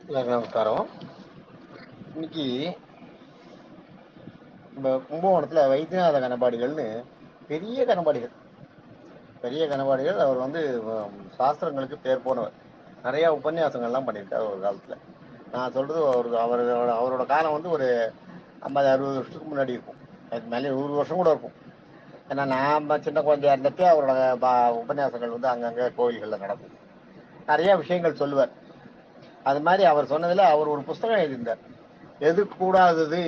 நமஸ்காரம். இன்னைக்கு நம்ம கும்பகோணத்துல வைத்தியநாத கணபாடிகள்னு பெரிய கணபாடிகள் அவர் வந்து சாஸ்திரங்களுக்கு பேர் போனவர். நிறைய உபன்யாசங்கள்லாம் பண்ணியிருக்காரு ஒரு காலத்துல. நான் சொல்றது அவரோட காலம் வந்து ஒரு 50-60 வருஷத்துக்கு முன்னாடி இருக்கும். அதுக்கு மேலே 100 வருஷம் கூட இருக்கும். ஏன்னா நாம சின்ன குழந்தையா இருந்தப்பே அவரோட உபன்யாசங்கள் வந்து அங்கங்க கோயில்கள்ல நடக்கும். நிறைய விஷயங்கள் சொல்லுவார். அது மாதிரி அவர் சொன்னதுல அவர் ஒரு புஸ்தகம் எழுதியிருந்தார். எது கூடாதது,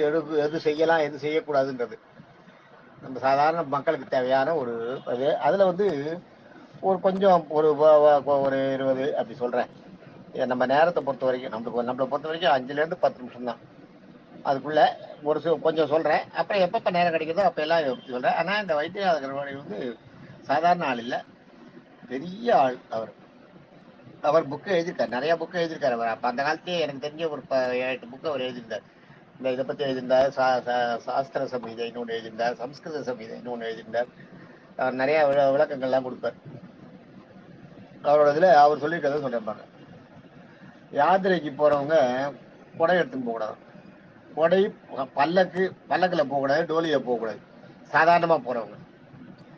எது செய்யலாம், எது செய்யக்கூடாதுன்றது நம்ம சாதாரண மக்களுக்கு தேவையான ஒரு அது. அதுல வந்து ஒரு கொஞ்சம் ஒரு 20 அப்படி சொல்றேன். நம்ம நேரத்தை பொறுத்த வரைக்கும் நம்மளை பொறுத்த வரைக்கும் 5-10 நிமிஷம் தான். அதுக்குள்ள ஒரு கொஞ்சம் சொல்றேன். அப்புறம் எப்பப்ப நேரம் கிடைக்குதோ அப்ப எல்லாம் சொல்றேன். ஆனா இந்த வைத்தியநாத கருவாடி வந்து சாதாரண ஆள் இல்ல, பெரிய ஆள். அவர் புக்கு எழுதியிருக்காரு, நிறைய புக்கு எழுதியிருக்காரு. அவர் அப்ப அந்த காலத்திலேயே எனக்கு தெரிஞ்ச ஒரு 7-8 புக்கு அவர் எழுதியிருந்தார். இந்த இதை பத்தி எழுதியிருந்தார். சாஸ்திர சமீதைன்னு ஒன்று எழுதியிருந்தார், சம்ஸ்கிருத சமீதைன்னு ஒன்று எழுதியிருந்தார். அவர் நிறைய விளக்கங்கள்லாம் கொடுப்பார். அவரோட இதுல அவர் சொல்லியிருக்கிறத சொல்லியிருப்பாங்க. யாத்திரைக்கு போறவங்க கொடை எடுத்துன்னு போகக்கூடாது. கொடை பல்லக்குல போகக்கூடாது, டோலியில போகக்கூடாது. சாதாரணமா போறவங்க,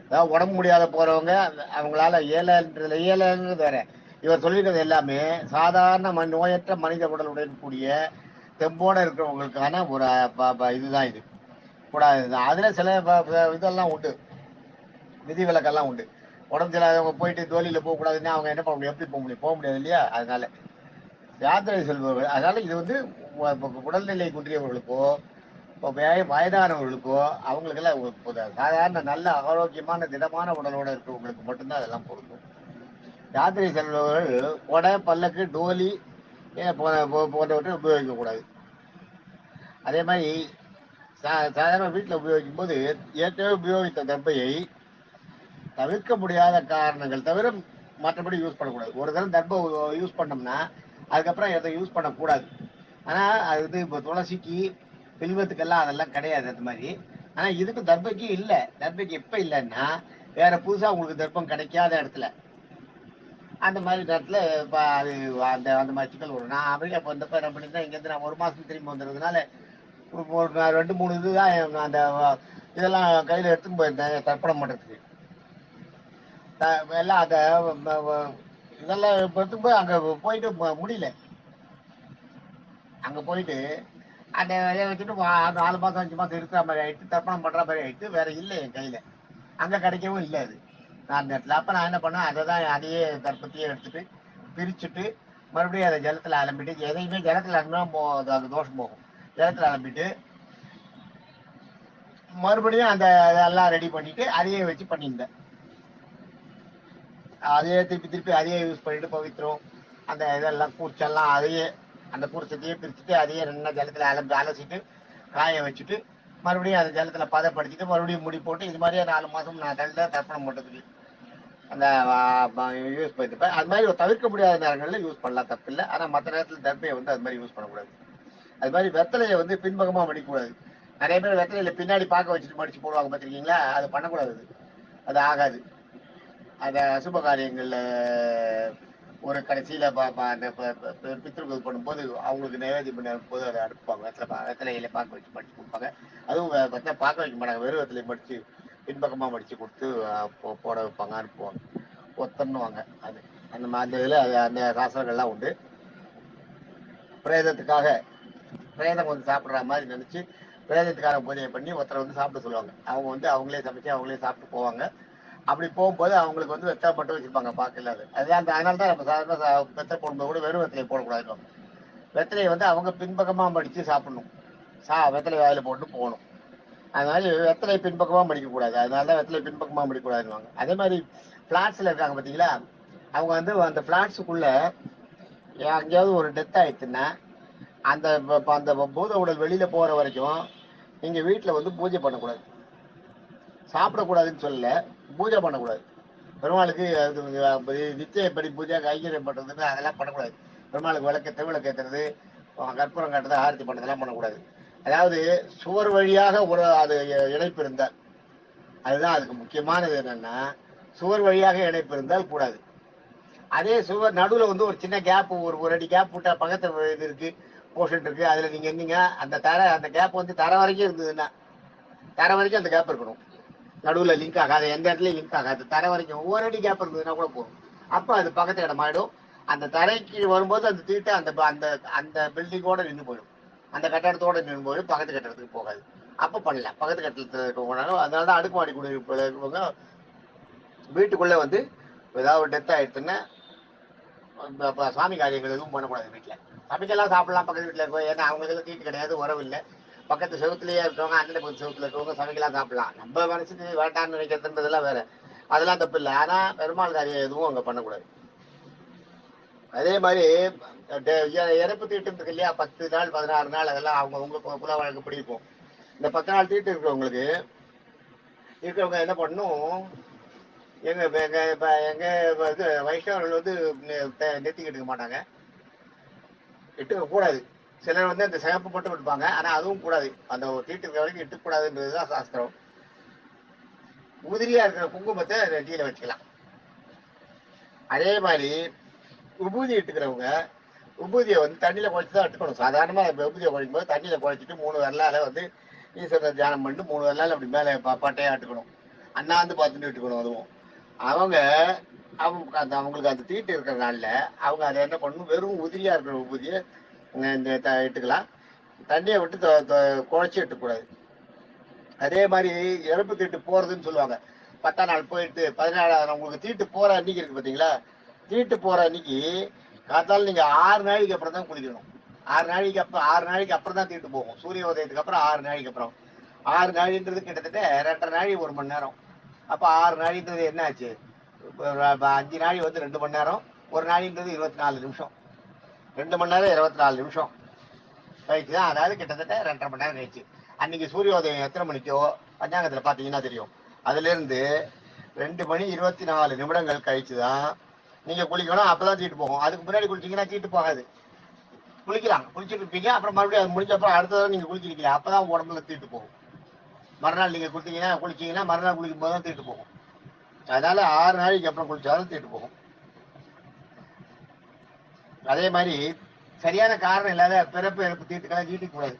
அதாவது உடம்பு முடியாத போறவங்க, அவங்களால இயலன்றது வேற. இவர் சொல்லியிருக்கிறது எல்லாமே சாதாரண நோயற்ற மனித உடலுடன் கூடிய தெம்போட இருக்கிறவங்களுக்கான ஒரு இதுதான் இது. கூடாது. அதுல சில இதெல்லாம் உண்டு, விதிவிலக்கெல்லாம் உண்டு. உடம்பு சரியாதவங்க போயிட்டு தோழியில போக கூடாதுன்னா அவங்க என்ன பண்ண முடியும்? எப்படி போக முடியாது இல்லையா? அதனால யாத்திரை செல்பவர்கள், அதனால இது வந்து உடல்நிலை குன்றியவர்களுக்கோ வயதானவர்களுக்கோ அவங்களுக்கெல்லாம் சாதாரண நல்ல ஆரோக்கியமான திடமான உடலோட இருக்கிறவங்களுக்கு மட்டும்தான் அதெல்லாம் பொருந்தும். யாத்திரை செல்பவர்கள் கொடை, பல்லக்கு, டோலி போன்றவற்றை உபயோகிக்க கூடாது. அதே மாதிரி சாதாரண வீட்டில் உபயோகிக்கும் போது ஏற்கனவே உபயோகித்த தர்பையை தவிர்க்க முடியாத காரணங்கள் தவிர மற்றபடி யூஸ் பண்ணக்கூடாது. ஒரு தரம் தர்பை யூஸ் பண்ணோம்னா அதுக்கப்புறம் எதை யூஸ் பண்ணக்கூடாது. ஆனா அது வந்து இப்போ துளசிக்கு பில்வத்துக்கெல்லாம் அதெல்லாம் கிடையாது அது மாதிரி. ஆனா இதுக்கு தர்பைக்கு இல்லை. தர்பைக்கு எப்ப இல்லைன்னா வேற புதுசா உங்களுக்கு தர்ப்பம் கிடைக்காத இடத்துல, அந்த மாதிரி நேரத்துல அது அந்த மாதிரி சிக்கல் வரும். நான் அமெரிக்கா போனப்ப என்ன பண்ணிருந்தேன், இங்கேருந்து நான் 1 மாசம் திரும்பி வந்துடுறதுனால ஒரு 2-3 இதுதான் அந்த இதெல்லாம் கையில எடுத்துன்னு போயிருந்தேன் தர்ப்பணம் பண்றதுக்கு. எல்லாம் அந்த இதெல்லாம் எடுத்துன்னு போய் அங்க போயிட்டு முடியல. அங்க போயிட்டு அந்த இதை வச்சுட்டு 4 மாசம் 5 மாசம் இருக்கிற மாதிரி ஆயிடுச்சு, தர்ப்பணம் பண்ற மாதிரி ஆயிடுச்சு. வேற இல்லை என் கையில, அங்க கிடைக்கவும் இல்லை அது நான் இடத்துல. அப்ப நான் என்ன பண்ணேன், அதையே தர்ப்பத்தையே எடுத்துட்டு பிரிச்சுட்டு மறுபடியும் அதை ஜலத்துல அலம்பிட்டு, எதையுமே ஜலத்துல அலம்பினா அது தோஷம் போகும். ஜலத்துல அலம்பிட்டு மறுபடியும் அந்த இதெல்லாம் ரெடி பண்ணிட்டு அதையே வச்சு பண்ணியிருந்தேன். அதையே திருப்பி அதையே யூஸ் பண்ணிட்டு பவித்திரம் அந்த இதெல்லாம் கூச்செல்லாம் அதையே அந்த கூச்சத்தையே பிரிச்சுட்டு அதையே நல்லா ஜலத்துல அலசிட்டு காய வச்சுட்டு மறுபடியும் அந்த ஜலத்துல பதப்படுத்திட்டு மறுபடியும் முடி போட்டு இது மாதிரியே 4 மாசம் நான் கல்ல தர்ப்பணம் போட்டதுக்கு அந்த யூஸ் பண்ணிருப்பேன். அது மாதிரி தவிர்க்க முடியாத நேரங்களில் யூஸ் பண்ணலாம், தப்பு இல்லை. ஆனா மற்ற நேரத்தில் தர்பையை வந்து அது மாதிரி யூஸ் பண்ணக்கூடாது. அது மாதிரி வெத்தலையை வந்து பின்பக்கமா மடிக்கக்கூடாது. நிறைய பேர் வெத்தலையில பின்னாடி பார்க்க வச்சுட்டு மடிச்சு போடுவாங்க, பார்த்துருக்கீங்களா? அது பண்ணக்கூடாது, அது ஆகாது. அந்த அசுப காரியங்கள்ல ஒரு கடைசியில அந்த பித்ருக்கள் பண்ணும்போது அவங்களுக்கு நைவேத்தியம் பண்ணி போது அதை அடுப்பாங்க. வெத்தலையில பார்க்க வச்சு மடிச்சு கொடுப்பாங்க. அதுவும் பார்க்க வைக்க மாட்டாங்க, வெறும் வெத்தலையை மடிச்சு பின்பக்கமா மடிச்சு கொடுத்து போட வைப்பாங்க, அனுப்புவாங்க, ஒத்தன்னுவாங்க. அது அந்த மாதிரி இதுல அந்த சாஸ்திரங்கள்லாம் உண்டு. பிரேதத்துக்காக பிரேதம் வந்து சாப்பிட்ற மாதிரி நினைச்சு பிரேதத்துக்காக பூஜை பண்ணி ஒருத்தரை வந்து சாப்பிட சொல்லுவாங்க. அவங்க வந்து அவங்களே சமைச்சு அவங்களே சாப்பிட்டு போவாங்க. அப்படி போகும்போது அவங்களுக்கு வந்து வெத்தலை மட்டும் வச்சிருப்பாங்க, பார்க்கல. அதுதான் அதனால தான் நம்ம சாதாரண வெத்தலை போடும்போது கூட வெறும் வெத்தலையை போடக்கூடாது. வெத்தலையை வந்து அவங்க பின்பக்கமா மடிச்சு சாப்பிடணும். வெத்தலை வாயில போட்டு போகணும். அதனால வெத்தலை பின்பக்கமா மடிக்க கூடாது. அதனாலதான் வெத்தலை பின்பக்கமா மடிக்கூடாதுன்னு. அதே மாதிரி பிளாட்ஸ்ல இருக்காங்க பாத்தீங்களா, அவங்க வந்து அந்த பிளாட்ஸுக்குள்ள எங்கேயாவது ஒரு டெத் ஆயிடுச்சுன்னா அந்த அந்த பூத உடல் வெளியில போற வரைக்கும் நீங்க வீட்டுல வந்து பூஜை பண்ணக்கூடாது. சாப்பிடக்கூடாதுன்னு சொல்லல, பூஜை பண்ணக்கூடாது. பெருமாளுக்கு நிச்சயப்படி பூஜை கைங்கரியம் பண்றதுன்னு அதெல்லாம் பண்ணக்கூடாது. பெருமாளுக்கு திருவிளக்கு ஏற்றுறது, கற்பூரம் காட்டுறது, ஆரத்தி பண்றதெல்லாம் பண்ணக்கூடாது. அதாவது சுவர் வழியாக ஒரு அது இணைப்பு இருந்தால், அதுதான் அதுக்கு முக்கியமானது. என்னன்னா சுவர் வழியாக இணைப்பு இருந்தால் கூடாது. அதே சுவர் நடுவில் வந்து ஒரு சின்ன கேப், ஒரு அடி கேப் விட்டா பக்கத்து இது இருக்கு, போர்ஷன் இருக்கு, அதுல நீங்க இருந்தீங்க, அந்த கேப் வந்து தர வரைக்கும் இருந்ததுன்னா, தர வரைக்கும் அந்த கேப் இருக்கணும். நடுவில் லிங்க் ஆகாது, எந்த இடத்துலயும் லிங்க் ஆகாது, தர வரைக்கும் ஒரு அடி கேப் இருந்ததுன்னா கூட போதும். அப்போ அது பக்கத்து இடம் ஆயிடும். அந்த தரைக்கு வரும்போது அந்த தீட்டை அந்த அந்த அந்த பில்டிங்கோட நின்று போயிடும், அந்த கட்டடத்தோட நின்று போயிடும், பக்கத்து கட்டடத்துக்கு போகாது. அப்போ பண்ணலாம், பக்கத்து கட்டடத்துக்கு போனாலும். அதனால தான் அடுக்குமாடி குடியிருப்புல இருக்கவங்க வீட்டுக்குள்ளே வந்து ஏதாவது டெத் ஆயிடுச்சுன்னா சாமி காரியங்கள் எதுவும் பண்ணக்கூடாது. வீட்டில் சமைக்கலாம், சாப்பிடலாம் பக்கத்து வீட்டில் இருக்கும், ஏன்னா அவங்களுக்கு தீட்டு கிடையாது, உறவு இல்லை. பக்கத்து செவத்துலேயே இருக்கவங்க, அண்ணன் பக்கத்து செவத்துல இருக்கவங்க சமைக்கலாம், சாப்பிடலாம். நம்ம மனசுக்கு வேண்டான்னு நினைக்கிறதுன்றதெல்லாம் வேற, அதெல்லாம் தப்பு இல்லை. ஆனால் பெருமாள் காரியம் எதுவும் அங்கே பண்ணக்கூடாது. அதே மாதிரி இறப்பு தீட்டு இருக்கு இல்லையா, 10 நாள் 16 நாள், அதெல்லாம் அவங்க உங்க குல வழக்கப்படி இருக்கும். இந்த 10 நாள் தீட்டு இருக்கிறவங்களுக்கு இருக்கிறவங்க என்ன பண்ணணும், எங்க எங்க எங்க இது வைஷ்ணவர்கள் வந்து நெத்திக்கு எடுக்க மாட்டாங்க, எட்டுக்க கூடாது. சிலர் வந்து அந்த சிகப்பு மட்டும் எடுப்பாங்க, ஆனா அதுவும் கூடாது. அந்த தீட்டு இருக்கிற வரைக்கும் எட்டுக்கூடாதுன்றதுதான் சாஸ்திரம். உதிரியா இருக்கிற குங்குமத்தை நெத்தியில வச்சுக்கலாம். அதே மாதிரி விபூதி இட்டுக்கிறவங்க விபூதியை வந்து தண்ணியில குழைச்சி தான் இட்டுக்கணும். சாதாரணமா விபூதியை குழைக்கும் போது தண்ணியில குழைச்சிட்டு 3 வரலால வந்து ஈஸ்வரனை தியானம் பண்ணிட்டு 3 வரலால அப்படி மேலே பட்டையா இட்டுக்கணும். அண்ணாந்து பார்த்துட்டு இட்டுக்கணும். அதுவும் அவங்க அவங்களுக்கு அந்த தீட்டு இருக்கிறதுனால அவங்க அதை என்ன பண்ணணும், வெறும் உதிரியா இருக்கிற விபூதியை இட்டுக்கலாம், தண்ணியை விட்டு குழைச்சி இட்டுக்கூடாது. அதே மாதிரி இறப்பு தீட்டு போறதுன்னு சொல்லுவாங்க. 10ஆம் நாள் போயிட்டு 17ஆவது உங்களுக்கு தீட்டு போற அன்னைக்கு இருக்கு பார்த்தீங்களா, தீட்டு போற அன்னைக்கு காத்தால நீங்க 6 நாளைக்கு அப்புறம் தான் குளிக்கணும். 6 நாளைக்கு அப்புறம் தான் தீட்டு போகும். சூரிய உதயத்துக்கு அப்புறம் 6 நாளைக்கு அப்புறம். 6 நாளின்றது கிட்டத்தட்ட 2.5 நாழி 1 மணி நேரம். அப்ப 6 நாளின்றது என்ன ஆச்சு, 5 நாளி வந்து 2 மணி நேரம், ஒரு நாளின்றது 24 நிமிஷம். 2 மணி நேரம் 24 நிமிஷம் கழிச்சு தான், அதாவது கிட்டத்தட்ட 2.5 மணி நேரம் கழிச்சு. அன்னைக்கு சூரியோதயம் எத்தனை மணிக்கோ பஞ்சாங்கத்தில் பார்த்தீங்கன்னா தெரியும். அதுல இருந்து 2 மணி 24 நிமிடங்கள் கழிச்சு தான் நீங்க குளிக்கணும். அப்பதான் தீட்டு போகும். அதுக்கு முன்னாடி குளிச்சீங்கன்னா தீட்டு போகாது. குளிக்கலாம், குளிச்சுட்டு இருப்பீங்க, அப்புறம் மறுபடியும் அது முடிஞ்ச அப்புறம் அடுத்ததான் நீங்க குளிச்சிருக்கீங்க, அப்பதான் உடம்புல தீட்டு போகும். மறுநாள் நீங்க குளிச்சீங்கன்னா மறுநாள் குளிக்கும் போது தான் தீட்டு போகும். அதனால 6 நாளைக்கு அப்புறம் குளிச்சாலும் தீட்டு போகும். அதே மாதிரி சரியான காரணம் இல்லாத பிறப்பு இறப்பு தீட்டுக்களை தீட்டு கூடாது.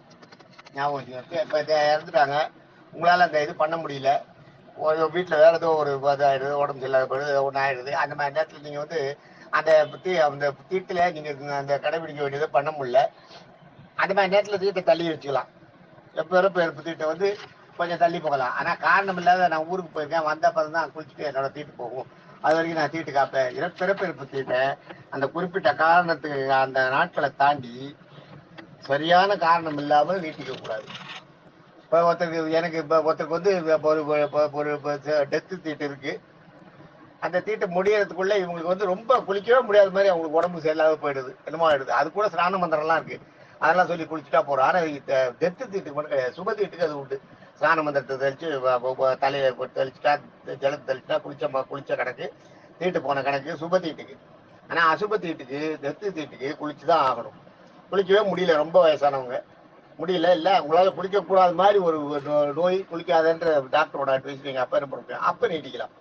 ஞாபகம் இப்ப இறந்துட்டாங்க, உங்களால அந்த இது பண்ண முடியல, வீட்டில் வேற ஏதோ ஒரு இதாயிடுது, உடம்பு சரியில்லாத போயிடுது, ஒன்று ஆயிடுது, அந்த மாதிரி நேரத்தில் நீங்க வந்து அந்த தீட்டுல நீங்க அந்த கடைபிடிக்க வேண்டியதை பண்ண முடியல, அந்த மாதிரி நேரத்தில் தீட்டை தள்ளி வச்சுக்கலாம். பிறப்பு இறப்பு தீட்டை வந்து கொஞ்சம் தள்ளி போகலாம். ஆனா காரணம் இல்லாத நான் ஊருக்கு போயிருக்கேன், வந்த அப்புறம் தான் குளிச்சுட்டு என்னோட தீட்டு போகும், அது வரைக்கும் நான் தீட்டு காப்பேன். பிறப்பு இறப்பு தீட்டை அந்த குறிப்பிட்ட காரணத்துக்கு அந்த நாட்களை தாண்டி சரியான காரணம் இல்லாமல் நீட்டிக்க கூடாது. இப்போ ஒருத்தருக்கு வந்து ஒரு டெத்து தீட்டு இருக்கு, அந்த தீட்டு முடியறதுக்குள்ள இவங்களுக்கு வந்து ரொம்ப குளிக்கவே முடியாத மாதிரி அவங்களுக்கு உடம்பு சரியில்லாத போயிடுது, என்னமோ ஆயிடுது. அது கூட ஸ்நான மந்திரம்லாம் இருக்கு, அதெல்லாம் சொல்லி குளிச்சுட்டா போறோம். ஆனா டெத்து தீட்டுக்கு மட்டும் கிடையாது, சுப தீட்டுக்கு அது உண்டு. ஸ்நான மந்திரத்தை தெளிச்சு தலையை தெளிச்சுட்டா, ஜலத்தை தெளிச்சுட்டா குளிச்ச கணக்கு, தீட்டு போன கணக்கு சுப தீட்டுக்கு. ஆனா அசுப தீட்டுக்கு டெத்து தீட்டுக்கு குளிச்சுதான் ஆகணும். குளிக்கவே முடியல, ரொம்ப வயசானவங்க முடியல, இல்ல உங்களால குளிக்க கூடாத மாதிரி ஒரு நோய், குளிக்காதன்ற டாக்டரோட அட்வைஸ் நீங்க அப்ப என்ன பண்ணுங்க, அப்ப நீட்டிக்கலாம்.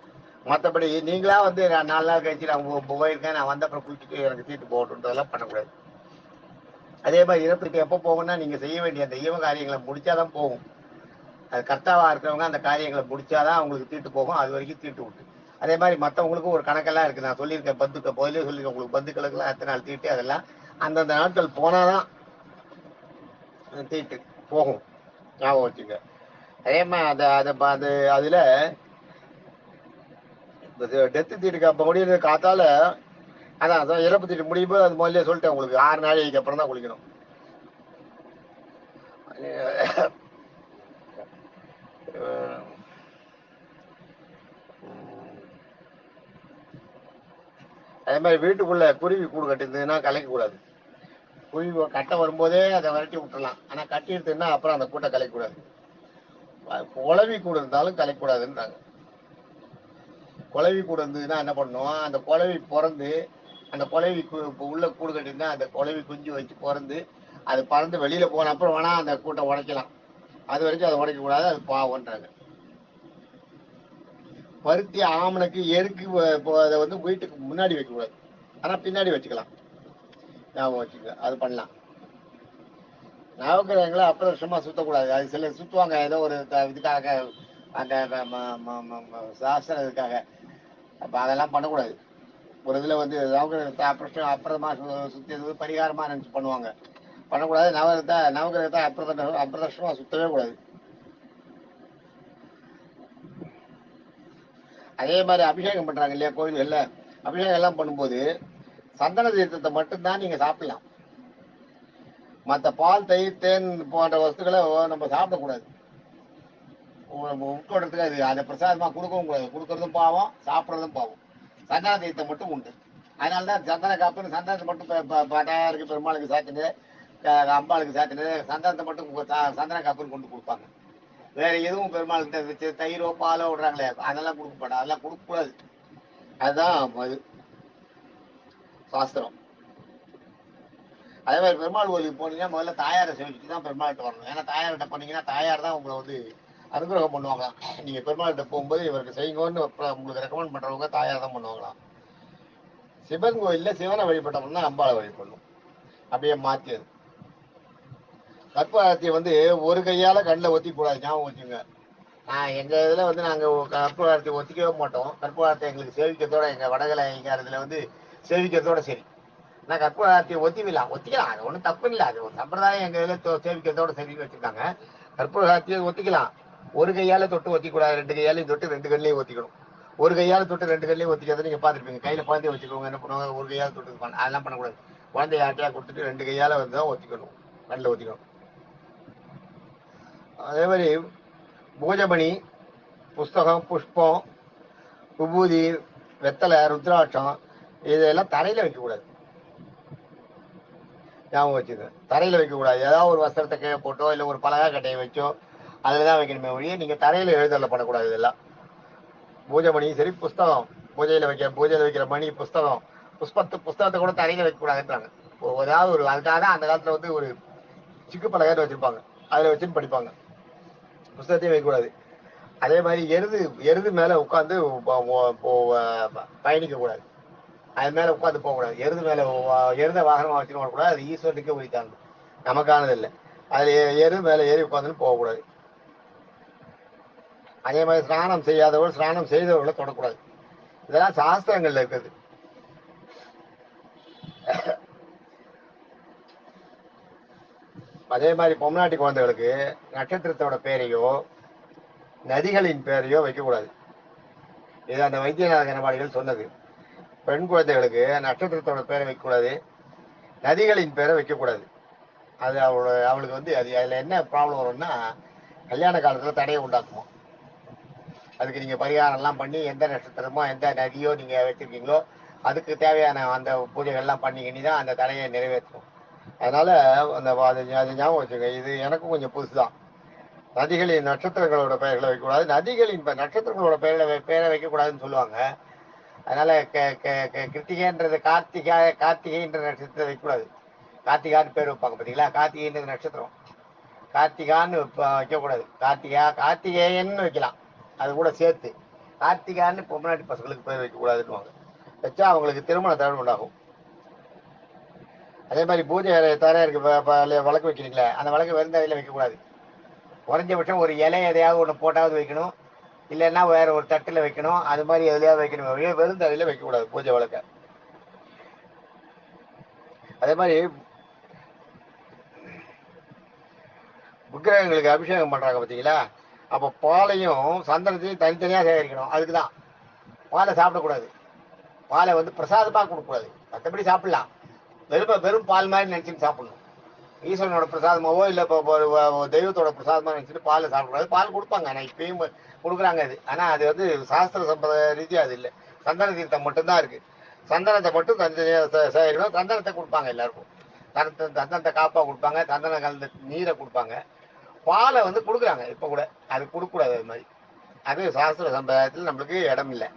மற்றபடி நீங்களா வந்து 4 நாள் கழிச்சு நான் போயிருக்கேன், நான் வந்த அப்புறம் குளிச்சுட்டு எனக்கு தீட்டு போகட்டுன்றதெல்லாம் பண்ணக்கூடாது. அதே மாதிரி இறப்புக்கு எப்போ போகும்னா, நீங்க செய்ய வேண்டிய அந்த ஈவ காரியங்களை முடிச்சாதான் போகும். அது கர்த்தாவா இருக்கிறவங்க அந்த காரியங்களை முடிச்சாதான் அவங்களுக்கு தீட்டு போகும், அது வரைக்கும் தீட்டு உண்டு. அதே மாதிரி மற்றவங்களுக்கும் ஒரு கணக்கெல்லாம் இருக்கு, நான் சொல்லியிருக்கேன், முதலே சொல்லியிருக்கேன் உங்களுக்கு, பந்துக்களுக்கெல்லாம் எத்தனை நாள் தீட்டு, அதெல்லாம் அந்தந்த நாட்கள் போனாதான் தீட்டு போகும், ஞாபகம் வச்சுங்க. அதே மாதிரி அதுல டெத்து தீட்டுக்கு அப்ப முடியுது காத்தால, அதான் இறப்பு தீட்டு முடியும் போது அது முதல்ல சொல்லிட்டேன் உங்களுக்கு, 6 நாளைக்கு அப்புறம் தான் குளிக்கணும். அதே மாதிரி வீட்டுக்குள்ள குருவி கூடு கட்டிருந்ததுன்னா கலைக்க கூடாது. குருவி கட்ட வரும்போதே அதை விரட்டி விட்டுறலாம், ஆனா கட்டி எடுத்துன்னா அப்புறம் அந்த கூட்டை கலைக்க கூடாது. குளவி கூடு இருந்தாலும் கலைக்கூடாதுன்றாங்க. குளவி கூடு இருந்ததுன்னா என்ன பண்ணும், அந்த குளவி பிறந்து அந்த குளவி உள்ள கூடு கட்டிருந்தா அந்த குளவி குஞ்சு வச்சு பிறந்து அது பறந்து வெளியில போன அப்புறம் வேணா அந்த கூட்டை உடைக்கலாம், அது வரைக்கும் அதை உடைக்க கூடாது, அது பாவம்ன்றாங்க. பருத்தி ஆமணக்கு எருக்கு அதை வந்து வீட்டுக்கு முன்னாடி வைக்க கூடாது. ஆனா பின்னாடி வச்சுக்கலாம், ஞாபகம் வச்சுக்க, அது பண்ணலாம். நவக்கிரகங்களை அப்பிரதட்சமா சுத்தக்கூடாது. அது சிலர் சுத்துவாங்க ஏதோ ஒரு இதுக்காக, அந்த சாஸ்திர இதுக்காக. அப்ப அதெல்லாம் பண்ணக்கூடாது. ஒரு இதுல வந்து நவகிரகத்தை அப்புறமா சுத்தி பரிகாரமா நினைச்சு பண்ணுவாங்க. பண்ணக்கூடாது. நவகிரகத்தை அப்பிரதட்சமா சுத்தவே கூடாது. அதே மாதிரி அபிஷேகம் பண்றாங்க இல்லையா கோயில்கள்ல, அபிஷேகம் எல்லாம் பண்ணும்போது சந்தன தீர்த்தத்தை மட்டும்தான் நீங்க சாப்பிடலாம். மற்ற பால், தயிர், தேன் போன்ற வஸ்துக்களை நம்ம சாப்பிடக்கூடாது. உட்கொள்றதுக்கு அது அதை பிரசாதமா கொடுக்கவும் கூடாது. கொடுக்கறதும் பாவம், சாப்பிட்றதும் பாவம். சந்தன தீர்த்தம் மட்டும் உண்டு. அதனாலதான் சந்தன காப்புன்னு சந்தனத்தை மட்டும் பட்டாருக்கு பெருமாளுக்கு சாத்தினது, அம்பாளுக்கு சாத்தினது, சந்தனத்தை மட்டும் சந்தன காப்புன்னு கொண்டு கொடுப்பாங்க. வேற எதுவும் பெருமாளுக்கு வச்சு தயிரோ பாலோ விடுறாங்களே அதெல்லாம் கொடுக்க மாட்டாங்க. அதெல்லாம் கொடுக்கக்கூடாது. அதுதான் சாஸ்திரம். அதே மாதிரி பெருமாள் கோயிலுக்கு போனீங்கன்னா முதல்ல தாயாரை சேவிச்சுட்டு தான் பெருமாள்கிட்ட வரணும். ஏன்னா தாயார்கிட்ட போனீங்கன்னா தாயார் தான் உங்களை வந்து அனுகிரகம் பண்ணுவாங்களாம். நீங்க பெருமாள்கிட்ட போகும்போது இவருக்கு செய்யுங்கன்னு உங்களுக்கு ரெக்கமெண்ட் பண்றவங்க தாயார் தான் பண்ணுவாங்களாம். சிவன் கோயில்ல சிவனை வழிபட்டோம்னா அம்பாளை வழிபடணும். அப்படியே மாத்தியது. கற்பூரத்தை வந்து ஒரு கையால கண்ணில் ஒத்தி கூடாது, ஞாபகம் வச்சுங்க. எங்க இதுல வந்து நாங்க கற்பூரத்தை ஒத்திக்கவே மாட்டோம். கற்பூரத்தை எங்களுக்கு சேவிக்கிறதோட, எங்க வடகலை இதுல வந்து சேவிக்கிறதோட சரி. நான் கற்பூரத்தை ஒத்திக்கலாம், அது ஒன்றும் தப்பு இல்லை. அது ஒரு சம்பிரதாயம். எங்க இதுல சேவிக்கிறதோட சரின்னு வச்சிருக்காங்க. கற்பூரத்தை ஒத்திக்கலாம். ஒரு கையால தொட்டு ஒத்திக்கூடாது, ரெண்டு கையாலையும் தொட்டு ரெண்டு கண்ணிலையும் ஒத்திக்கணும். ஒரு கையால தொட்டு ரெண்டு கண்ணிலையும் ஒத்திக்கிறத நீங்க பாத்துருப்பீங்க. கையில குழந்தைய வச்சுக்கோங்க, என்ன பண்ணுவாங்க, ஒரு கையால தொட்டு அதெல்லாம் பண்ணக்கூடாது. குழந்தைய யார்ட்டையா கொடுத்துட்டு ரெண்டு கையால வந்து தான் ஒத்திக்கணும், கண்ணில் ஒத்திக்கணும். அதே மாதிரி பூஜமணி, புஸ்தகம், புஷ்பம், விபூதி, வெத்தலை, ருத்ராட்சம் இதெல்லாம் தரையில வைக்கக்கூடாது, ஞாபகம் வச்சுங்க. தரையில வைக்கக்கூடாது. ஏதாவது ஒரு வஸ்திரத்தை கீழே போட்டோ இல்லை ஒரு பலகா கட்டையை வச்சோ அதுலதான் வைக்கணுமே ஒழிய நீங்க தரையில எழுதல பண்ணக்கூடாது. இதெல்லாம் பூஜமணி சரி, புஸ்தகம் பூஜையில வைக்கிற மணி, புஸ்தகம், புஸ்தகத்தை கூட தரையில வைக்கக்கூடாதுன்றாங்க. ஏதாவது ஒரு அதுக்காக தான் அந்த காலத்துல வந்து ஒரு சிக்கு பலகான்னு வச்சிருப்பாங்க, அதுல வச்சுன்னு படிப்பாங்க. புஸ்தகத்தையும் வைக்கக்கூடாது. அதே மாதிரி எருது மேல உட்காந்து பயணிக்க கூடாது. அது மேல உட்காந்து போகக்கூடாது. எருத வாகனமா வச்சுன்னு வரக்கூடாது. அது ஈஸ்வரனுக்கே உரித்தாங்க, நமக்கானது இல்லை. அதுல எருது மேல ஏறி உட்காந்துன்னு போகக்கூடாது. அதே மாதிரி ஸ்நானம் செய்யாதவர்கள் ஸ்நானம் செய்தவர்களை தொடக்கூடாது. இதெல்லாம் சாஸ்திரங்கள்ல இருக்குது. அதே மாதிரி பொம்நாட்டி குழந்தைகளுக்கு நட்சத்திரத்தோட பேரையோ நதிகளின் பேரையோ வைக்கக்கூடாது. இது அந்த வைத்தியநாத கனபாடிகள் சொன்னது. பெண் குழந்தைகளுக்கு நட்சத்திரத்தோட பேரை வைக்கக்கூடாது, நதிகளின் பேரை வைக்கக்கூடாது. அது அவளுக்கு வந்து அதுல என்ன ப்ராப்ளம் வரும்னா கல்யாண காலத்துல தடையை உண்டாக்குமா. அதுக்கு நீங்க பரிகாரம் எல்லாம் பண்ணி எந்த நட்சத்திரமோ எந்த நதியோ நீங்க வச்சிருக்கீங்களோ அதுக்கு தேவையான அந்த பூஜைகள் எல்லாம் பண்ணிக்கினி தான் அந்த தடையை நிறைவேற்றும். அதனால அது ஞாபகம் வச்சுங்க. இது எனக்கும் கொஞ்சம் புதுசுதான். நதிகளின் நட்சத்திரங்களோட பெயர்களை வைக்கக்கூடாது, நதிகளின் நட்சத்திரங்களோட பெயரை வைக்கக்கூடாதுன்னு சொல்லுவாங்க. அதனால கிருத்திகைன்றது கார்த்திகைன்ற நட்சத்திரத்தை வைக்கக்கூடாது. கார்த்திகான்னு பேர் வைப்பாங்க பார்த்தீங்களா, கார்த்திகைன்றது நட்சத்திரம். கார்த்திகான்னு வைக்கக்கூடாது. கார்த்திகேயன்னு வைக்கலாம், அது கூட சேர்த்து. கார்த்திகான்னு பொம்மநாட்டி பசங்களுக்கு பேர் வைக்கக்கூடாதுன்னு வச்சா அவங்களுக்கு திருமண தடை உண்டாகும். அதே மாதிரி பூஜை தரையிற்கு வழக்கு வைக்கிறீங்களே, அந்த வழக்கு வெறுந்தரையில் வைக்கக்கூடாது. குறைஞ்சபட்சம் ஒரு இலை எதையாவது ஒன்று போட்டாவது வைக்கணும், இல்லைன்னா வேற ஒரு தட்டில் வைக்கணும். அது மாதிரி எதுலையாவது வைக்கணும், வெறுந்தரையில் வைக்கக்கூடாது பூஜை வழக்க. அதே மாதிரி விக்கிரகங்களுக்கு அபிஷேகம் பண்றாங்க பார்த்தீங்களா, அப்போ பாலையும் சந்தனத்தையும் தனித்தனியாக சேகரிக்கணும். அதுக்குதான் பாலை சாப்பிடக்கூடாது. பாலை வந்து பிரசாதமாக கொடுக்கக்கூடாது. மற்றபடி சாப்பிடலாம், வெறும் பால் மாதிரி நினைச்சுட்டு சாப்பிடணும். ஈஸ்வரனோட பிரசாதமாவோ இல்லை தெய்வத்தோட பிரசாதமாக நினைச்சிட்டு பாலை சாப்பிடக்கூடாது. பால் கொடுப்பாங்க, ஆனால் இப்பயும் கொடுக்குறாங்க அது. ஆனால் அது வந்து சாஸ்திர சம்பிரதாய ரீதியாக அது இல்லை. சந்தன தீர்த்தம் மட்டும்தான் இருக்கு. சந்தனத்தை மட்டும் தனித்தனியாக சேகரிக்கணும். சந்தனத்தை கொடுப்பாங்க எல்லாருக்கும். சந்தனத்தை காப்பா கொடுப்பாங்க, சந்தன கலந்த நீரை கொடுப்பாங்க. பாலை வந்து கொடுக்குறாங்க இப்போ கூட, அது கொடுக்கக்கூடாது. அது மாதிரி அது சாஸ்திர சம்பிரதாயத்தில் நம்மளுக்கு இடம் இல்லை.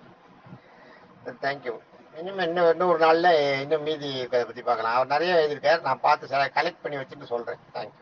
தேங்க்யூ. இன்னும் ஒரு நாளில் இன்னும் மீதி பற்றி பார்க்கலாம். அவர் நிறைய எழுதியிருக்கார், நான் பார்த்து கலெக்ட் பண்ணி வச்சுட்டு சொல்கிறேன். தேங்க்யூ.